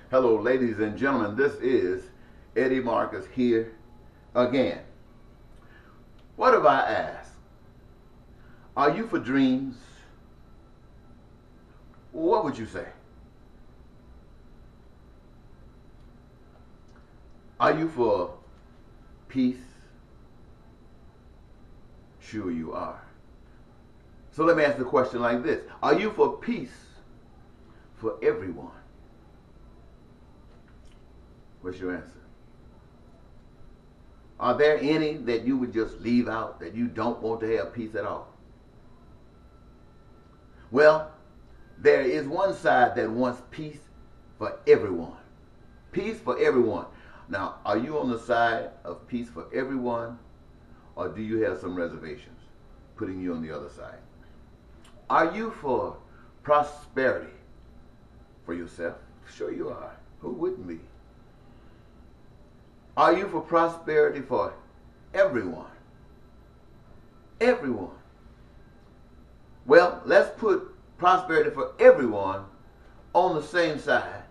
Hello, ladies and gentlemen. This is Eddie Marcus here again. What have I asked? Are you for dreams? What would you say? Are you for peace? Sure you are. So let me ask the question like this. Are you for peace for everyone? What's your answer? Are there any that you would just leave out, that you don't want to have peace at all? Well, there is one side that wants peace for everyone. Peace for everyone. Now, are you on the side of peace for everyone, or do you have some reservations putting you on the other side? Are you for prosperity for yourself? Sure you are. Who wouldn't be? Are you for prosperity for everyone? Everyone. Well, let's put prosperity for everyone on the same side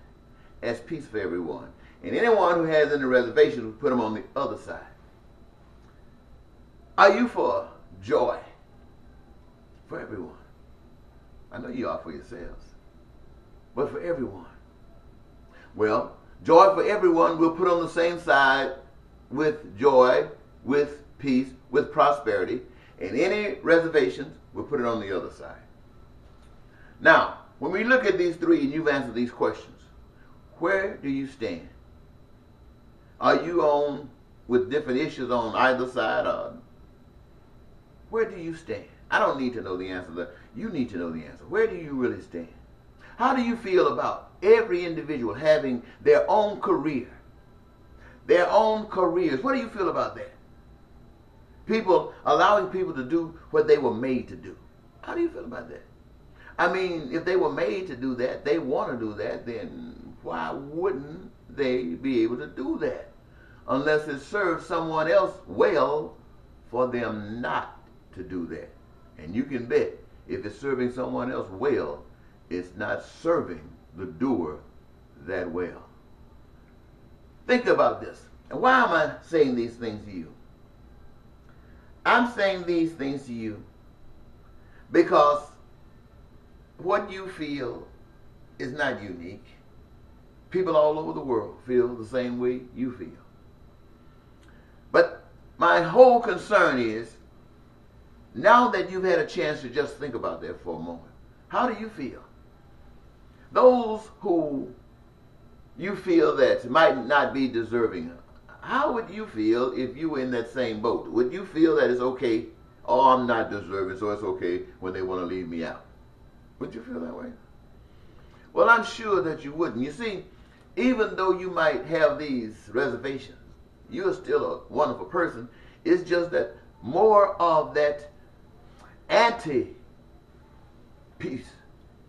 as peace for everyone. And anyone who has any reservations, we put them on the other side. Are you for joy for everyone? I know you are for yourselves, but for everyone. Well, joy for everyone we'll put on the same side with joy, with peace, with prosperity, and any reservations, we'll put it on the other side. Now, when we look at these three and you've answered these questions, where do you stand? Are you on with different issues on either side, or where do you stand? I don't need to know the answer. You need to know the answer. Where do you really stand? How do you feel about every individual having their own career, their own careers? What do you feel about that? People allowing people to do what they were made to do. How do you feel about that? I mean, if they were made to do that, they want to do that, then why wouldn't they be able to do that? Unless it serves someone else well for them not to do that. And you can bet if it's serving someone else well, it's not serving the doer that well. Think about this. And why am I saying these things to you? I'm saying these things to you because what you feel is not unique. People all over the world feel the same way you feel. But my whole concern is, now that you've had a chance to just think about that for a moment, how do you feel? Those who you feel that might not be deserving, how would you feel if you were in that same boat? Would you feel that it's okay, oh, I'm not deserving, so it's okay when they want to leave me out? Would you feel that way? Well, I'm sure that you wouldn't. You see, even though you might have these reservations, you're still a wonderful person. It's just that more of that anti-peace,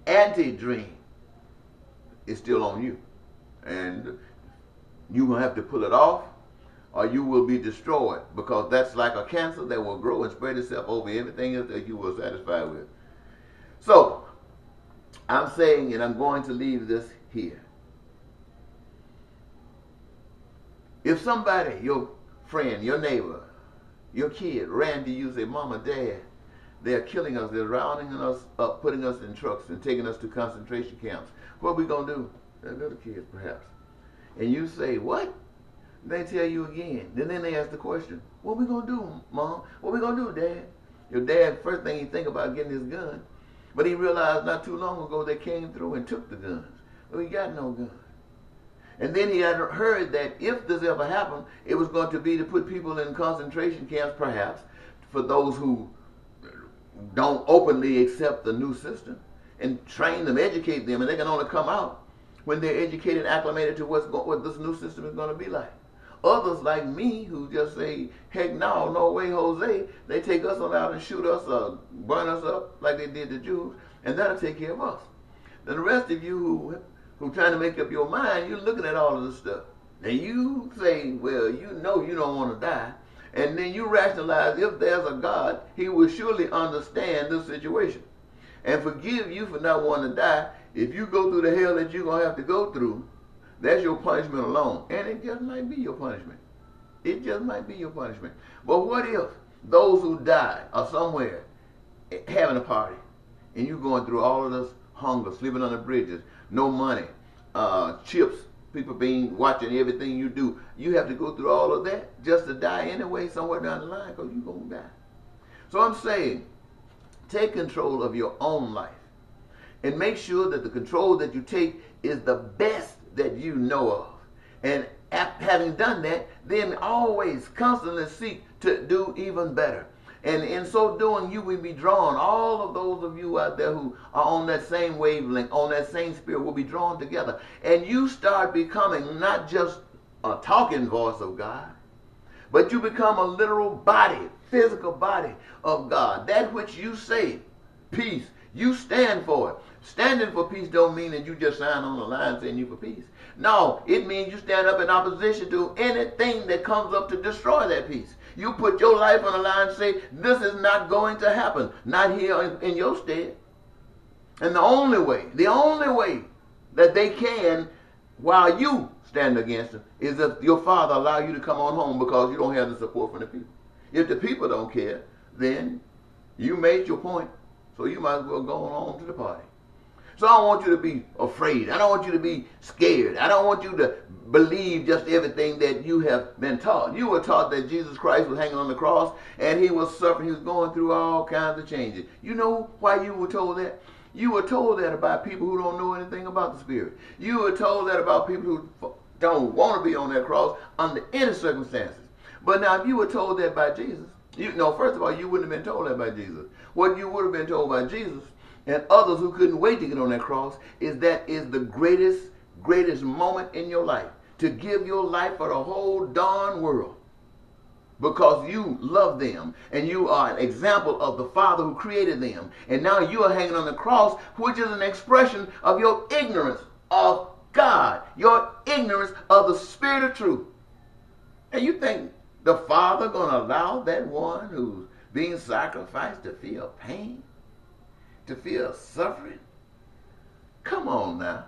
anti-dream is still on you. And you're going to have to pull it off, or you will be destroyed, because that's like a cancer that will grow and spread itself over everything else that you were satisfied with. So, I'm saying, and I'm going to leave this here. If somebody, your friend, your neighbor, your kid ran to you and say, Mama, Dad, they're killing us, they're rounding us up, putting us in trucks and taking us to concentration camps, what are we going to do? They're little kids, perhaps. And you say, what? They tell you again. Then they ask the question, what are we going to do, Mom? What are we going to do, Dad? Your dad, first thing he think about getting his gun. But he realized not too long ago they came through and took the guns. Well, he got no gun. And then he had heard that if this ever happened, it was going to be to put people in concentration camps, perhaps, for those who don't openly accept the new system, and train them, educate them, and they can only come out when they're educated and acclimated to what this new system is going to be like. Others like me who just say, heck no way, Jose, they take us on out and shoot us or burn us up like they did the Jews, and that'll take care of us. Then the rest of you who trying to make up your mind, you're looking at all of this stuff. And you say, well, you know you don't want to die. And then you rationalize, if there's a God, he will surely understand this situation and forgive you for not wanting to die If you go through the hell that you're going to have to go through, that's your punishment alone. And it just might be your punishment. It just might be your punishment. But what if those who died are somewhere having a party, and you going through all of this hunger, sleeping on the bridges, no money, chips, people being watching everything you do. You have to go through all of that just to die anyway somewhere down the line, because you're going to die. So I'm saying, take control of your own life and make sure that the control that you take is the best that you know of. And having done that, then always constantly seek to do even better. And in so doing, you will be drawn. All of those of you out there who are on that same wavelength, on that same spirit, will be drawn together. And you start becoming not just a talking voice of God, but you become a literal body, physical body of God. That which you say, peace, you stand for it. Standing for peace don't mean that you just sign on the line saying you for peace. No, it means you stand up in opposition to anything that comes up to destroy that peace. You put your life on the line and say, this is not going to happen. Not here in your stead. And the only way that they can, while you stand against them, is if your father allow you to come on home, because you don't have the support from the people. If the people don't care, then you made your point. So you might as well go on to the party. So I don't want you to be afraid. I don't want you to be scared. I don't want you to believe just everything that you have been taught. You were taught that Jesus Christ was hanging on the cross and he was suffering. He was going through all kinds of changes. You know why you were told that? You were told that about people who don't know anything about the Spirit. You were told that about people who don't want to be on that cross under any circumstances. But now if you were told that by Jesus, first of all, you wouldn't have been told that by Jesus. What you would have been told by Jesus and others who couldn't wait to get on that cross is that is the greatest moment in your life. To give your life for the whole darn world. Because you love them and you are an example of the Father who created them. And now you are hanging on the cross, which is an expression of your ignorance of God. Your ignorance of the Spirit of truth. And you think the Father going to allow that one who's being sacrificed to feel pain? To feel suffering? Come on now.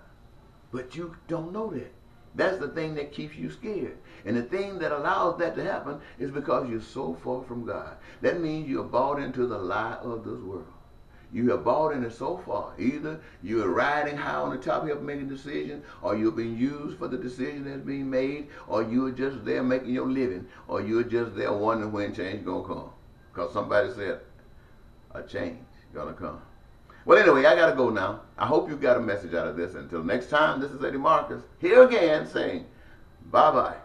But you don't know that. That's the thing that keeps you scared. And the thing that allows that to happen is because you're so far from God. That means you're bought into the lie of this world. You have bought in it so far. Either you're riding high on the top of making a decision, or you're being used for the decision that's being made, or you're just there making your living, or you're just there wondering when change is going to come. Because somebody said a change is going to come. Well, anyway, I got to go now. I hope you got a message out of this. Until next time, this is Eddie Marcus, here again saying bye-bye.